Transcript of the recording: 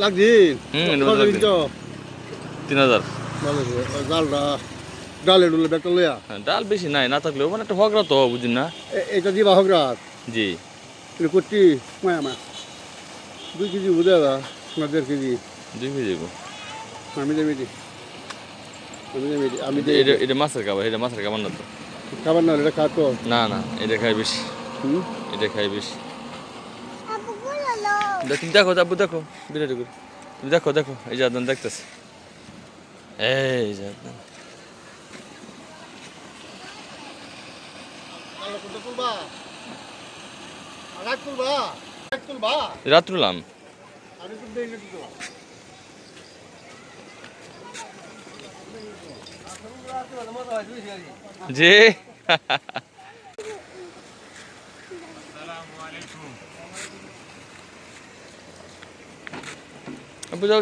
লাগছি তো 3000 ভালো ডালটা ডালে ডুলে ব্যাগটা লইয়া ডাল বেশি নাই না থাকলেও মানে একটা হগরা তো বুঝুন না এটা দিবা হোক রাত জি করছি মায়া মা 2 কেজি বুঝে না 1.5 কেজি 2 কেজি গো আমি দেবি আমি এটা মাছের খাবার না তো খাবার না এটা খাতো না না এটা খাই বেশি এটা খাই বেশি তুমি দেখো আব্বু দেখো বিরাট করে তুমি দেখো এই যে আদন দেখতেছে এই যে আদন রাত্রুলাম জি আব্বু যাও